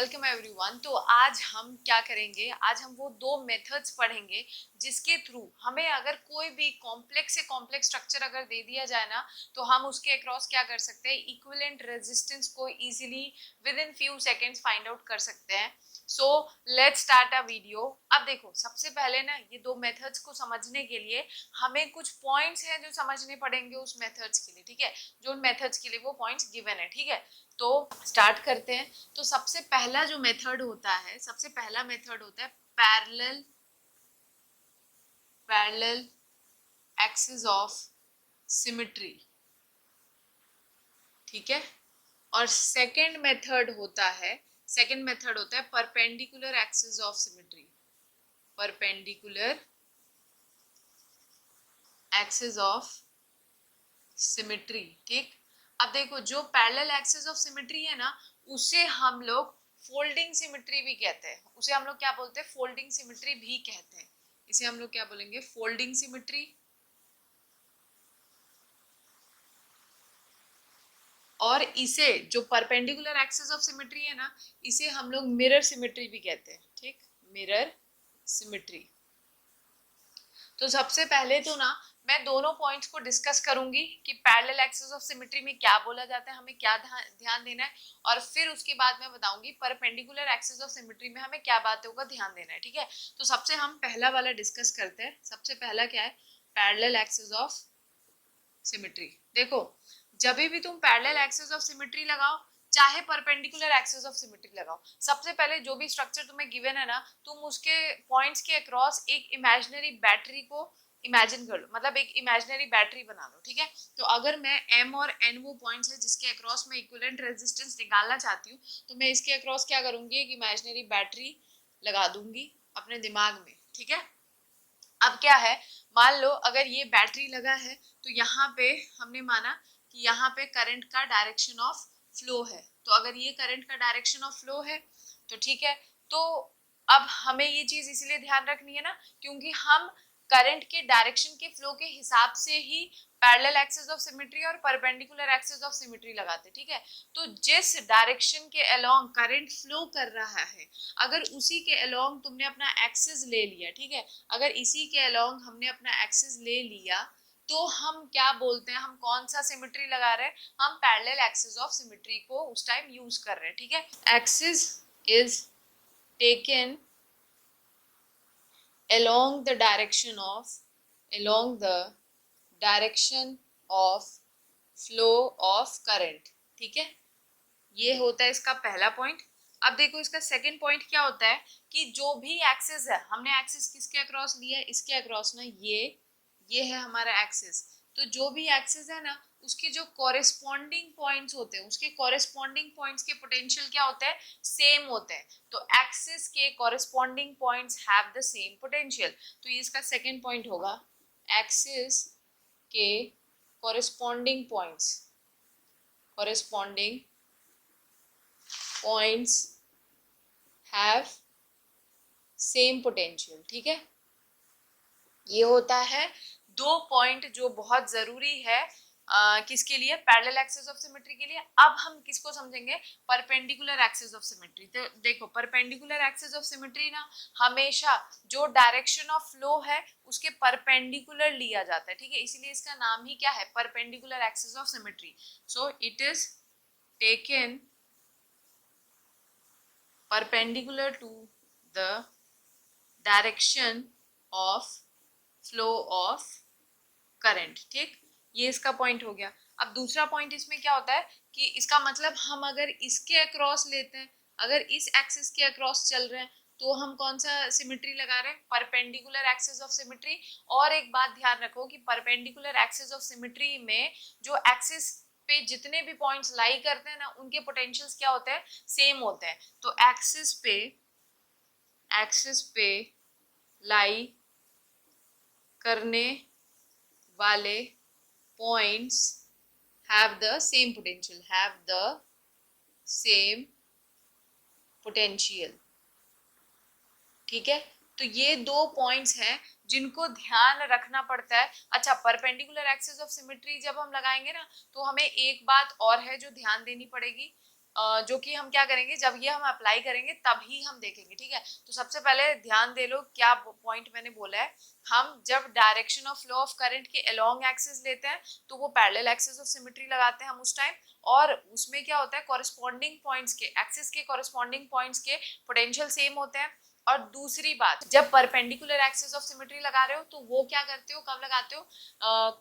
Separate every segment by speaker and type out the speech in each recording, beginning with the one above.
Speaker 1: Welcome everyone. तो आज हम क्या करेंगे, आज हम वो दो मेथड्स पढ़ेंगे जिसके थ्रू हमें अगर कोई भी कॉम्प्लेक्स से कॉम्प्लेक्स स्ट्रक्चर अगर दे दिया जाए ना, तो हम उसके अक्रॉस क्या कर सकते हैं, इक्विवेलेंट रेजिस्टेंस को easily with in few seconds find out कर सकते हैं। So let's start a video. अब देखो, सबसे पहले ना ये दो मेथड्स को समझने के लिए हमें कुछ पॉइंट्स हैं जो समझने पड़ेंगे उस मेथड्स के लिए, ठीक है। जो उन मेथड्स के लिए वो पॉइंट्स गिवन है, ठीक है। तो स्टार्ट करते हैं। तो सबसे पहला जो मेथड होता है, सबसे पहला मेथड होता है पैरेलल एक्सिस ऑफ सिमेट्री, ठीक है। और सेकंड मेथड होता है perpendicular axis of symmetry, perpendicular axis of symmetry, ठीक। अब देखो, जो पैरेलल एक्सिस ऑफ सिमेट्री है ना, उसे हम लोग फोल्डिंग सिमेट्री भी कहते हैं। उसे हम लोग क्या बोलते हैं, फोल्डिंग सिमेट्री भी कहते हैं। इसे हम लोग क्या बोलेंगे, फोल्डिंग सिमेट्री। और इसे जो परपेंडिकुलर एक्सिस ऑफ सिमेट्री है ना, इसे हम लोग मिरर सिमेट्री भी कहते हैं, ठीक, मिरर सिमेट्री। तो सबसे पहले तो ना मैं दोनों पॉइंट्स को डिस्कस करूंगी कि पैरेलल एक्सिस ऑफ सिमेट्री में क्या बोला जाता है, हमें क्या ध्यान देना है, और फिर उसके बाद मैं बताऊंगी परपेंडिकुलर एक्सिस ऑफ सिमेट्री में हमें क्या बातों का ध्यान देना है, ठीक है। तो सबसे हम पहला वाला डिस्कस करते हैं। सबसे पहला क्या है, पैरेलल एक्सिस ऑफ सिमेट्री। देखो, जब भी तुम पैरेलल एक्सिस ऑफ सिमेट्री लगाओ, चाहे परपेंडिकुलर एक्सिस ऑफ सिमेट्री लगाओ, सबसे पहले जो भी स्ट्रक्चर तुम्हें गिवन है ना, तुम उसके पॉइंट्स के अक्रॉस एक इमेजिनरी बैटरी को इमेजिन कर लो, मतलब एक इमेजिनरी बैटरी बना लो, ठीक है। तो अगर मैं M और N वो पॉइंट्स है जिसके अक्रॉस मैं इक्विवेलेंट रेजिस्टेंस निकालना चाहती हूँ, तो मैं इसके अक्रॉस क्या करूंगी, एक इमेजिनरी बैटरी लगा दूंगी अपने दिमाग में, ठीक है। अब क्या है, मान लो अगर ये बैटरी लगा है, तो यहाँ पे हमने माना कि यहाँ पे करंट का डायरेक्शन ऑफ फ्लो है। तो अगर ये करंट का डायरेक्शन ऑफ फ्लो है तो ठीक है। तो अब हमें ये चीज इसलिए ध्यान रखनी है ना, क्योंकि हम करंट के डायरेक्शन के फ्लो के हिसाब से ही पैरेलल एक्सिस ऑफ सिमेट्री और परपेंडिकुलर एक्सिस ऑफ सिमेट्री लगाते, ठीक है। तो जिस डायरेक्शन के अलोंग करंट फ्लो कर रहा है, अगर उसी के अलोंग तुमने अपना एक्सिस ले लिया, ठीक है, अगर इसी के अलोंग हमने अपना एक्सिस ले लिया, तो हम क्या बोलते हैं, हम कौन सा सिमेट्री लगा रहे हैं, हम पैरेलल एक्सिस ऑफ सिमेट्री को उस टाइम यूज कर रहे हैं, ठीक है। Axis is taken along the direction of flow of current, ठीक है। ये होता है इसका पहला पॉइंट। अब देखो, इसका सेकंड पॉइंट क्या होता है कि जो भी एक्सिस है, हमने एक्सिस किसके अक्रॉस लिया है, इसके अक्रॉस ना, ये है हमारा एक्सिस। तो जो भी एक्सिस है ना, उसके जो कॉरेस्पॉन्डिंग पॉइंट्स होते हैं, उसके कॉरेस्पॉन्डिंग पॉइंट्स के पोटेंशियल क्या होते हैं, सेम होते हैं। तो एक्सिस के corresponding points have the same potential. तो ये इसका सेकंड पॉइंट होगा, एक्सिस के corresponding points have same potential, ठीक है। ये होता है दो पॉइंट जो बहुत जरूरी है किसके लिए, पैरेलल एक्सिस ऑफ सिमेट्री के लिए। अब हम किसको समझेंगे, परपेंडिकुलर एक्सिस ऑफ सिमेट्री। तो देखो, परपेंडिकुलर एक्सिस ऑफ सिमेट्री ना हमेशा जो डायरेक्शन ऑफ फ्लो है उसके परपेंडिकुलर लिया जाता है, ठीक है। इसीलिए इसका नाम ही क्या है, perpendicular axis of symmetry. So it is taken perpendicular to the direction of flow of current, ठीक। ये इसका पॉइंट हो गया। अब दूसरा पॉइंट इसमें क्या होता है कि इसका मतलब हम अगर इसके अक्रॉस लेते हैं, अगर इस एक्सिस के अक्रॉस चल रहे हैं, तो हम कौन सा सिमेट्री लगा रहे हैं, परपेंडिकुलर एक्सिस ऑफ सिमेट्री। और एक बात ध्यान रखो कि परपेंडिकुलर एक्सिस ऑफ सिमेट्री में जो एक्सिस पे जितने भी पॉइंट्स लाई करते हैं ना, उनके पोटेंशियल्स क्या होते हैं, सेम होते हैं। तो एक्सिस पे लाई करने वाले points have the same potential, ठीक है। तो ये दो पॉइंट्स हैं जिनको ध्यान रखना पड़ता है। अच्छा, परपेंडिकुलर एक्सिस ऑफ सिमेट्री जब हम लगाएंगे ना, तो हमें एक बात और है जो ध्यान देनी पड़ेगी जो कि हम क्या करेंगे, जब ये हम अप्लाई करेंगे तभी हम देखेंगे, ठीक है। तो सबसे पहले ध्यान दे लो क्या पॉइंट मैंने बोला है। हम जब direction of flow of current के अलोंग एक्सिस लेते हैं तो वो पैरेलल एक्सिस ऑफ सिमेट्री लगाते हैं हम उस टाइम, और उसमें क्या होता है, कॉरेस्पॉन्डिंग पॉइंट्स के एक्सिस के कॉरेस्पॉन्डिंग पॉइंट्स के पोटेंशियल सेम होते हैं। और दूसरी बात, जब परपेंडिकुलर एक्सिस ऑफ सिमेट्री लगा रहे हो तो वो क्या करते हो, कब लगाते हो,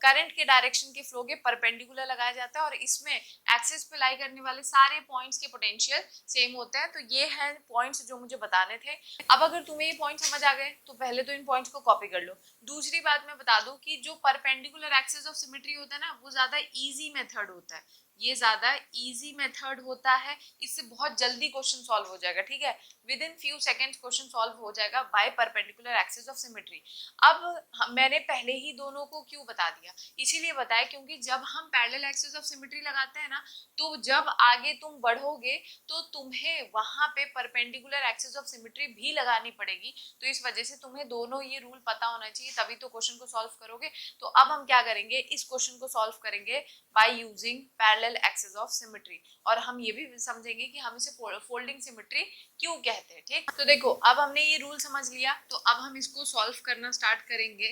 Speaker 1: करंट के डायरेक्शन के फ्लो के परपेंडिकुलर लगाया जाता है, और इसमें एक्सिस पे लाई करने वाले सारे पॉइंट्स के पोटेंशियल सेम होते हैं। तो ये हैं पॉइंट्स जो मुझे बताने थे। अब अगर तुम्हें ये पॉइंट समझ आ गए तो पहले तो इन पॉइंट्स को कॉपी कर लो। दूसरी बात मैं बता दूं कि जो परपेंडिकुलर एक्सिस ऑफ सिमेट्री होता है ना, वो ज्यादा इजी मेथड होता है, ये ज्यादा इजी मेथड होता है, इससे बहुत जल्दी क्वेश्चन सॉल्व हो जाएगा, ठीक है। With in few seconds question solve हो जाएगा by perpendicular axis of symmetry. अब मैंने पहले ही दोनों को क्यों बता दिया, इसीलिए बताया क्योंकि जब हम पैरेलल एक्सिस ऑफ सिमेट्री लगाते हैं ना, तो जब आगे तुम बढ़ोगे तो तुम्हें वहां पे परपेंडिकुलर एक्सिस ऑफ सिमेट्री भी लगानी पड़ेगी। तो इस वजह से तुम्हें दोनों ये रूल पता होना चाहिए, तभी तो क्वेश्चन को सॉल्व करोगे। तो अब हम क्या करेंगे, इस क्वेश्चन को सॉल्व करेंगे by using parallel axis of symmetry, और हम ये भी समझेंगे कि हम इसे फोल्डिंग सिमेट्री क्यों कहते हैं, ठीक। तो देखो अब हमने ये रूल समझ लिया, तो अब हम इसको सॉल्व करना स्टार्ट करेंगे।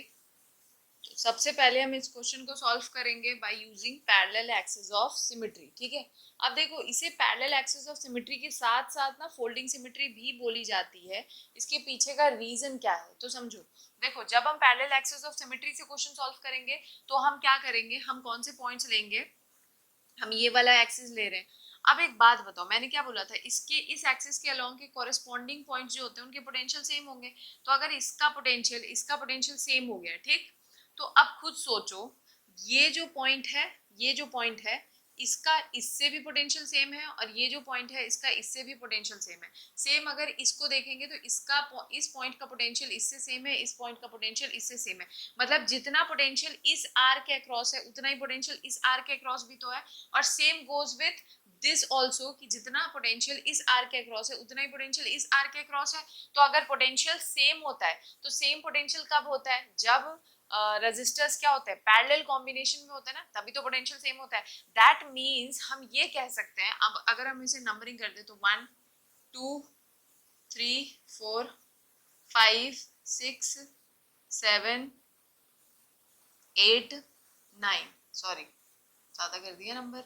Speaker 1: तो सबसे पहले हम इस क्वेश्चन को सॉल्व करेंगे by using parallel axis of symmetry, ठीक है। अब देखो इसे पैरेलल एक्सिस ऑफ सिमेट्री के साथ साथ ना फोल्डिंग सिमेट्री भी बोली जाती है। इसके पीछे का रीजन क्या है तो समझो। देखो जब हम पैरेलल एक्सिस ऑफ सिमेट्री से क्वेश्चन सॉल्व करेंगे तो हम क्या करेंगे, हम कौन से पॉइंट्स लेंगे, हम ये वाला एक्सिस ले रहे हैं। अब एक बात बताओ, मैंने क्या बोला था, इसके इस एक्सिस के अलोंग के कॉरेस्पॉन्डिंग पॉइंट्स जो होते हैं उनके पोटेंशियल सेम होंगे। तो अगर इसका पोटेंशियल सेम हो गया, ठीक, तो अब खुद सोचो, ये जो पॉइंट है, ये जो पॉइंट है, इसका इससे भी पोटेंशियल सेम है, और ये जो पॉइंट है इसका इससे भी पोटेंशियल सेम है। सेम अगर इसको देखेंगे तो इसका इस पॉइंट का पोटेंशियल इससे सेम है, इस पॉइंट का पोटेंशियल इससे सेम है। मतलब जितना पोटेंशियल इस आर के अक्रॉस है उतना ही पोटेंशियल इस आर के अक्रॉस भी तो है। और same goes with this also, कि जितना पोटेंशियल इस आर के अक्रॉस है उतना ही पोटेंशियल इस आर के अक्रॉस है। तो अगर पोटेंशियल सेम होता है तो सेम पोटेंशियल कब होता है, जब रेजिस्टर्स क्या होते हैं, पैरेलल कॉम्बिनेशन में होता है ना, तभी तो पोटेंशियल सेम होता है। दैट मीन्स हम ये कह सकते हैं, अब अगर हम इसे नंबरिंग कर दे तो 1 2 3 4 5 6 7 8 9, सॉरी ज्यादा कर दिया नंबर,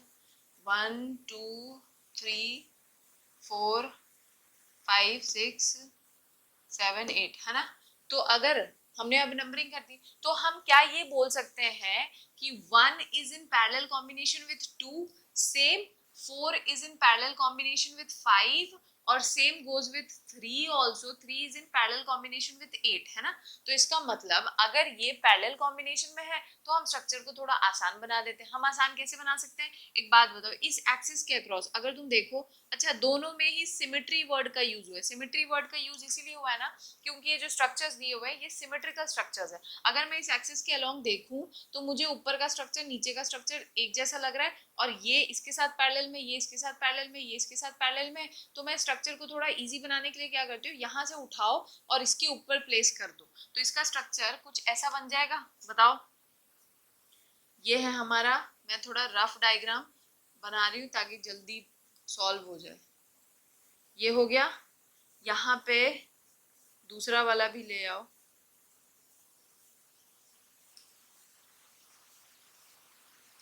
Speaker 1: 1 2 3 4 5 6 7 8, है ना। तो अगर हमने अब नंबरिंग कर दी तो हम क्या ये बोल सकते हैं कि 1 is in parallel combination with 2, same 4 is in parallel combination with 5, और same goes with 3 also, 3 is in parallel combination with 8, है ना। तो इसका मतलब अगर ये पैरेलल कॉम्बिनेशन में है तो हम स्ट्रक्चर को थोड़ा आसान बना देते हैं। हम आसान कैसे बना सकते हैं, एक बात बताओ, इस एक्सिस के अक्रॉस अगर तुम देखो, अच्छा दोनों में ही सिमेट्री वर्ड का यूज हुआ है। सिमेट्री वर्ड का यूज इसीलिए हुआ है ना क्योंकि ये जो स्ट्रक्चर्स दिए हुए हैं ये सिमेट्रिकल स्ट्रक्चर्स है। अगर मैं इस एक्सिस के अलोंग देखूं तो मुझे ऊपर का स्ट्रक्चर नीचे का स्ट्रक्चर एक जैसा लग रहा है, और ये इसके साथ पैरेलल में, ये इसके साथ पैरेलल में, ये इसके साथ पैरेलल में। तो मैं स्ट्रक्चर को थोड़ा इजी बनाने के लिए क्या करती हूँ, यहाँ से उठाओ और इसके ऊपर प्लेस कर दो, तो इसका स्ट्रक्चर कुछ ऐसा बन जाएगा। बताओ, ये है हमारा, मैं थोड़ा रफ डायग्राम बना रही हूँ ताकि जल्दी सॉल्व हो जाए। ये हो गया, यहाँ पे दूसरा वाला भी ले आओ,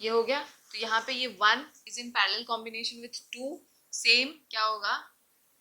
Speaker 1: ये हो गया। तो यहाँ पे ये 1 is in parallel combination with 2, same क्या होगा,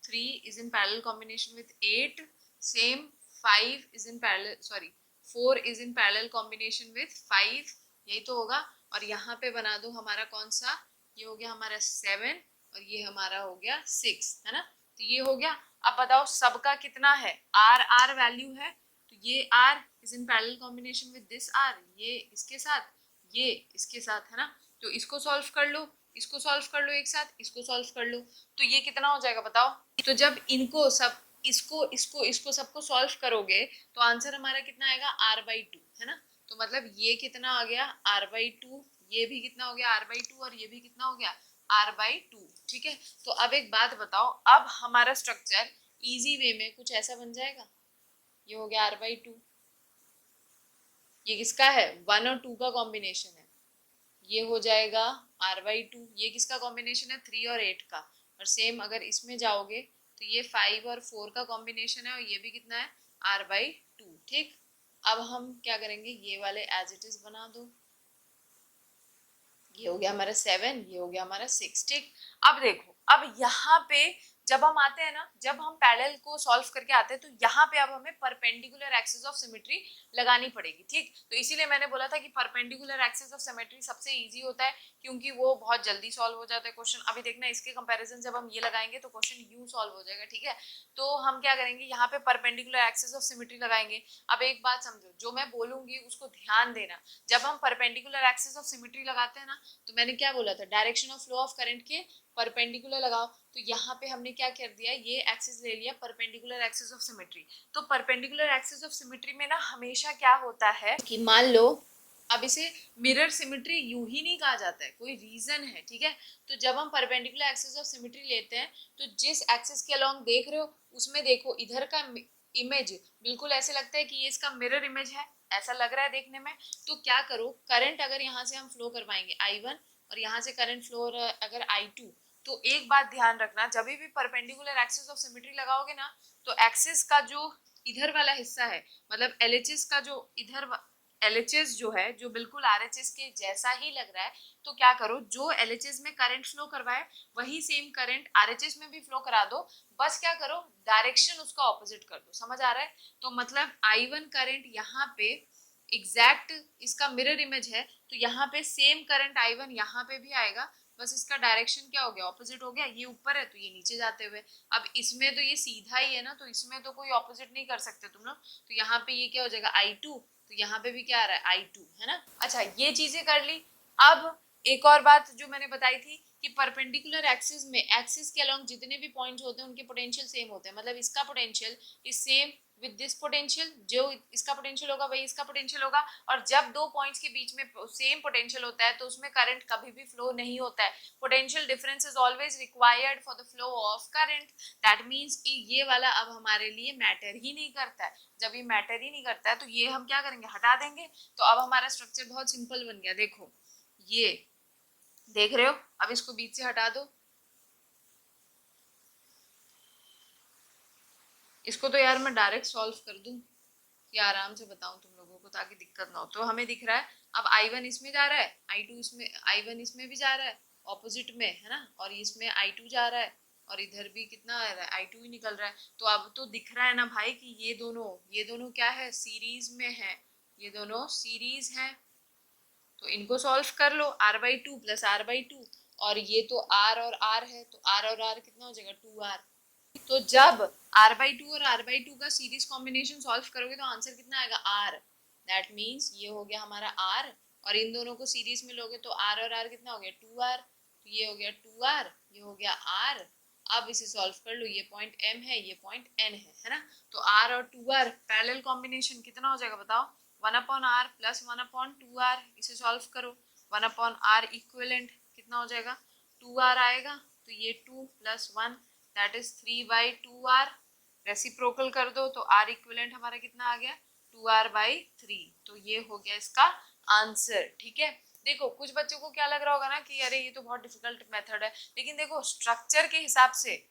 Speaker 1: 3 is in parallel combination with 8, same 5 is in parallel, sorry 4 is in parallel combination with 5, यही तो होगा। और यहाँ पे बना दो हमारा कौन सा, ये हो गया हमारा 7, और ये हमारा हो गया 6, है ना। तो ये हो गया। अब बताओ सबका कितना है, आर आर वैल्यू है, तो ये R is in parallel combination with this R, ये इसके साथ, ये इसके साथ, है ना। तो इसको सॉल्व कर लो, इसको सॉल्व कर लो एक साथ, इसको सॉल्व कर लो, तो ये कितना हो जाएगा बताओ। तो जब इनको सब, इसको इसको इसको सबको सॉल्व करोगे तो आंसर हमारा कितना आएगा, r/2, है ना। तो मतलब ये कितना आ गया, r/2, ये भी कितना हो गया, r/2, और ये भी कितना हो गया, r/2, ठीक है। तो अब एक बात बताओ, अब हमारा स्ट्रक्चर इजी वे में कुछ ऐसा बन जाएगा, ये हो गया r/2, ये किसका है, 1 और 2 का कॉम्बिनेशन है, ये हो जाएगा r/2, ये किसका कॉम्बिनेशन है, 3 और 8 का, और सेम अगर इसमें जाओगे तो ये 5 और 4 का कॉम्बिनेशन है और ये भी कितना है r/2। ठीक, अब हम क्या करेंगे, ये वाले एज इट इज बना दो। ये हो गया हमारा 7, ये हो गया हमारा 6। ठीक, अब देखो, अब यहाँ पे जब हम आते हैं ना, जब हम पैरेलल को सॉल्व करके आते हैं तो यहाँ पे अब हमें परपेंडिकुलर एक्सिस ऑफ सिमेट्री लगानी पड़ेगी। ठीक, तो इसीलिए मैंने बोला था कि परपेंडिकुलर एक्सिस ऑफ सिमेट्री सबसे इजी होता है क्योंकि वो बहुत जल्दी सॉल्व हो जाता है क्वेश्चन। अभी देखना, इसके कंपैरिजन जब हम ये लगाएंगे तो क्वेश्चन यूं सॉल्व हो जाएगा। ठीक है, तो हम क्या करेंगे, यहाँ पे परपेंडिकुलर एक्सिस ऑफ सिमेट्री लगाएंगे। अब एक बात समझो, जो मैं बोलूंगी उसको ध्यान देना। जब हम परपेंडिकुलर एक्सिस ऑफ सिमेट्री लगाते हैं ना, तो मैंने क्या बोला था, direction of flow of current के परपेंडिकुलर लगाओ। तो यहाँ पे हमने क्या कर दिया, ये एक्सिस ले लिया परपेंडिकुलर एक्सिस ऑफ सिमेट्री। तो परपेंडिकुलर एक्सिस ऑफ सिमेट्री में ना हमेशा क्या होता है कि मान लो, अब इसे मिरर सिमेट्री यूं ही नहीं कहा जाता है, कोई रीजन है। ठीक है, तो जब हम परपेंडिकुलर एक्सिस ऑफ सिमेट्री लेते हैं तो जिस एक्सिस के अलोंग देख रहे हो उसमें देखो इधर का इमेज बिल्कुल ऐसे लगता है कि ये इसका मिरर इमेज है, ऐसा लग रहा है देखने में। तो क्या करो, करंट अगर यहाँ से हम फ्लो करवाएंगे I1 और यहाँ से करंट फ्लो अगर I2, तो एक बात ध्यान रखना, जब भी परपेंडिकुलर एक्सिस ऑफ सिमेट्री लगाओगे ना, तो एक्सिस का जो इधर वाला हिस्सा है, मतलब LHS का जो इधर LHS जो है, जो बिल्कुल RHS के जैसा ही लग रहा है, तो क्या करो, जो LHS में करंट फ्लो करवाए वही सेम करंट RHS में भी फ्लो करा दो। बस क्या करो, डायरेक्शन उसका ऑपोजिट कर दो। समझ आ रहा है? तो मतलब I1 करंट यहाँ पे एग्जैक्ट इसका मिरर इमेज है, तो यहाँ पे सेम करंट I1 यहाँ पे भी आएगा, बस इसका डायरेक्शन क्या हो गया, ऑपोजिट हो गया। ये ऊपर है तो ये नीचे जाते हुए। अब इसमें तो ये सीधा ही है ना, तो इसमें तो कोई ऑपोजिट नहीं कर सकते तुम लोग। तो यहाँ पे ये क्या हो जाएगा I2, तो यहाँ पे भी क्या आ रहा है I2, है ना। अच्छा, ये चीजें कर ली। अब एक और बात जो मैंने बताई थी कि परपेंडिकुलर एक्सिस में एक्सिस के अलोंग जितने भी पॉइंट्स होते हैं उनके पोटेंशियल सेम होते हैं। मतलब इसका potential is same with this potential, जो इसका पोटेंशियल होगा वही इसका पोटेंशियल होगा। और जब दो पॉइंट्स के बीच में सेम पोटेंशियल होता है तो उसमें करंट कभी भी फ्लो नहीं होता है। Potential difference is always required for the flow of current. That means ये वाला अब हमारे लिए मैटर ही नहीं करता है। जब ये मैटर ही नहीं करता है तो ये हम क्या करेंगे, हटा देंगे। तो अब हमारा स्ट्रक्चर बहुत सिंपल बन गया। देखो, ये देख रहे हो, अब इसको बीच से हटा दो। इसको तो यार मैं डायरेक्ट सॉल्व कर दूं कि आराम से बताऊं तुम लोगों को, ताकि दिक्कत ना हो। तो हमें दिख रहा है अब I1 इसमें जा रहा है, I2 इसमें, I1 इसमें भी जा रहा है ऑपोजिट में, है ना, और इसमें I2 जा रहा है और इधर भी कितना आ रहा है, I2 ही निकल रहा है। तो अब तो दिख रहा है ना भाई कि ये दोनों क्या है, सीरीज में है। ये दोनों सीरीज है, तो इनको सॉल्व कर लो, r/2 प्लस r/2। और ये तो r और r है, तो r और r कितना हो जाएगा, 2r। तो जब r/2 और r/2 का सीरीज कॉम्बिनेशन सॉल्व करोगे तो आंसर कितना आएगा, r। दैट मीन्स ये हो गया हमारा r, और इन दोनों को सीरीज में लोगे तो r और r कितना हो गया, 2r। तो ये हो गया 2r, ये हो गया r। अब इसे सॉल्व कर लो, ये पॉइंट m है, ये पॉइंट n है ना। तो r और 2r पैरेलल कॉम्बिनेशन कितना हो जाएगा बताओ, 1/r प्लस 1/2r। इसे सॉल्व करो, 1/r इक्विवेलेंट कितना हो जाएगा, 2r आएगा। तो ये 2 plus 1 that is 3/2r। Reciprocal कर दो तो r इक्विवेलेंट हमारा कितना आ गया, 2r/3। तो ये हो गया इसका आंसर। ठीक है, देखो कुछ बच्चों को क्या लग रहा होगा ना कि अरे ये तो बहुत डिफिकल्ट मेथड है, लेकिन देखो स्ट्रक्चर के हिसाब से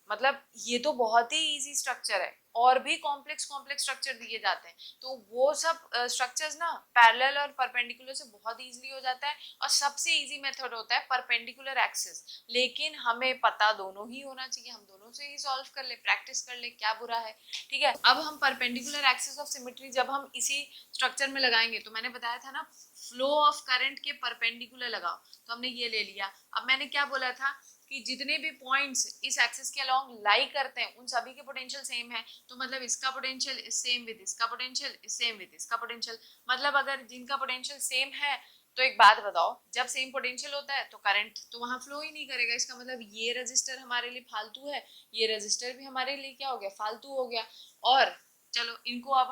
Speaker 1: मतलब ये तो बहुत ही इजी स्ट्रक्चर है। और भी कॉम्प्लेक्स स्ट्रक्चर दिए जाते हैं, तो वो सब स्ट्रक्चर्स ना पैरेलल और परपेंडिकुलर से बहुत इजीली हो जाता है। और सबसे इजी मेथड होता है परपेंडिकुलर एक्सिस। लेकिन हमें पता दोनों ही होना चाहिए, हम दोनों से ही सॉल्व कर ले, प्रैक्टिस कर ले, क्या बुरा है। ठीक है, अब हम परपेंडिकुलर एक्सिस ऑफ सिमेट्री जब हम इसी स्ट्रक्चर में लगाएंगे, तो मैंने बताया था ना फ्लो ऑफ करंट के परपेंडिकुलर लगाओ, तो हमने ये ले लिया। अब मैंने क्या बोला था कि जितने भी पॉइंट्स इस एक्सिस के अलोंग लाई करते हैं उन सभी के पोटेंशियल सेम है। तो मतलब इसका पोटेंशियल इज सेम विद इसका पोटेंशियल, इज सेम विद इसका पोटेंशियल। मतलब अगर जिनका पोटेंशियल सेम है, तो एक बात बताओ, जब सेम पोटेंशियल होता है तो करंट तो वहां फ्लो ही नहीं करेगा। इसका मतलब ये रजिस्टर हमारे लिए फालतू है, ये रजिस्टर भी हमारे लिए क्या हो गया, फालतू हो गया। और चलो इनको अब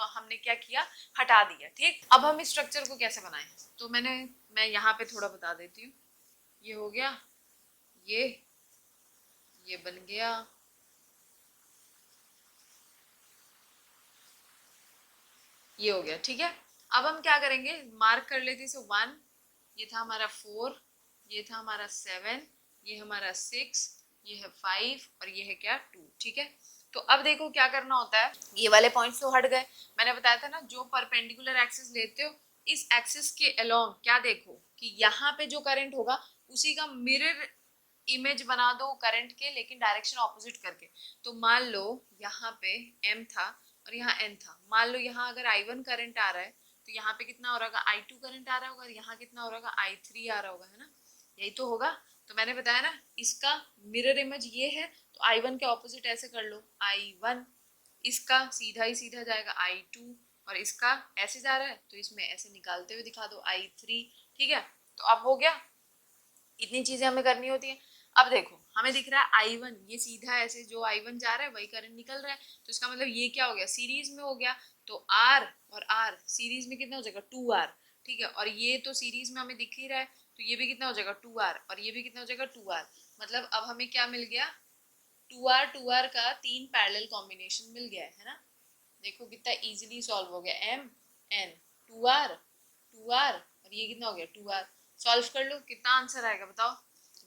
Speaker 1: हमने क्या किया, हटा दिया। ठीक, अब हम इस स्ट्रक्चर को कैसे बनाएं, तो मैं यहाँ पे थोड़ा बता देती हूँ। ये हो गया, ये बन गया, ये हो गया। ठीक है, अब हम क्या करेंगे, मार्क कर लेते हैं। 1 ये था हमारा 4, ये था हमारा 7, ये हमारा 6, ये है 5 और ये है क्या 2, ठीक है। तो अब देखो क्या करना होता है, ये वाले पॉइंट्स तो हट गए, मैंने बताया था ना जो परपेंडिकुलर एक्सिस लेते हो इस एक्सिस के अलोंग क्या देखो कि यहाँ पे जो करंट होगा उसी का मिरर इमेज बना दो करंट के, लेकिन डायरेक्शन ऑपोजिट करके। तो मान लो यहाँ पे m था और यहाँ n था, मान लो यहाँ अगर I1 करंट आ रहा है तो यहाँ पे कितना हो रहा होगा I2 करंट आ रहा होगा और यहाँ कितना हो रहा होगा I3 आ रहा होगा, है ना, यही तो होगा। तो मैंने बताया ना इसका मिरर इमेज ये है, तो I1 के ऑपोजिट ऐसे कर लो I1, इसका सीधा ही सीधा जाएगा I2 और इसका ऐसे जा रहा है तो इसमें ऐसे निकालते हुए दिखा दो I3, ठीक है। तो अब हो गया, इतनी चीजें हमें करनी होती है। अब देखो हमें दिख रहा है I1, ये सीधा ऐसे जो I1 जा रहा है वही करंट निकल रहा है, तो इसका मतलब ये क्या हो गया, सीरीज में हो गया। तो R और R सीरीज में कितना हो जाएगा 2R, ठीक है। और ये तो सीरीज में हमें दिख ही रहा है, तो ये भी कितना हो जाएगा 2R और ये भी कितना हो जाएगा 2R। मतलब अब हमें क्या मिल गया, 2R का 3 पैरेलल कॉम्बिनेशन मिल गया है ना। देखो कितना इजीली सॉल्व हो गया, M N 2R और ये कितना हो गया 2R। सॉल्व कर लो, कितना आंसर आएगा बताओ।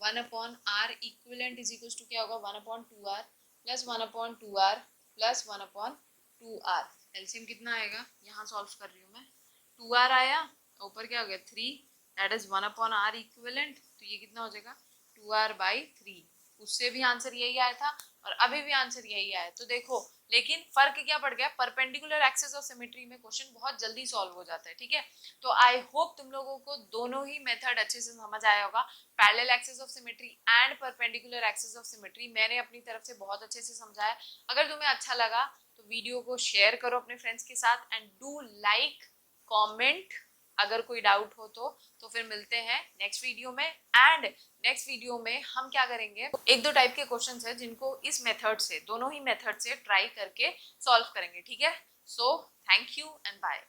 Speaker 1: 1/r equivalent is equal to क्या होगा 1/2r plus 1/2r plus 1/2r। LCM कितना आएगा, यहाँ सॉल्व कर रही हूँ मैं, 2r आया, ऊपर क्या हो गया 3, दैट इज 1/r इक्विवेलेंट, तो ये कितना हो जाएगा 2r/3। उससे भी आंसर यही आया था और अभी भी आंसर यही आया। तो देखो लेकिन फर्क क्या पड़ गया, परपेंडिकुलर एक्सिस ऑफ सिमेट्री में क्वेश्चन बहुत जल्दी सॉल्व हो जाता है, ठीक है। तो आई होप तुम लोगों को दोनों ही मेथड अच्छे से समझ आया होगा, parallel axis of symmetry and perpendicular axis of symmetry मैंने अपनी तरफ से बहुत अच्छे से समझाया। अगर तुम्हें अच्छा लगा तो वीडियो को शेयर करो अपने फ्रेंड्स के साथ एंड डू लाइक कमेंट। अगर कोई डाउट हो तो फिर मिलते हैं नेक्स्ट वीडियो में। एंड नेक्स्ट वीडियो में हम क्या करेंगे, एक दो टाइप के क्वेश्चंस हैं जिनको इस मेथड से, दोनों ही मेथड से ट्राई करके सॉल्व करेंगे, ठीक है। So thank you and bye.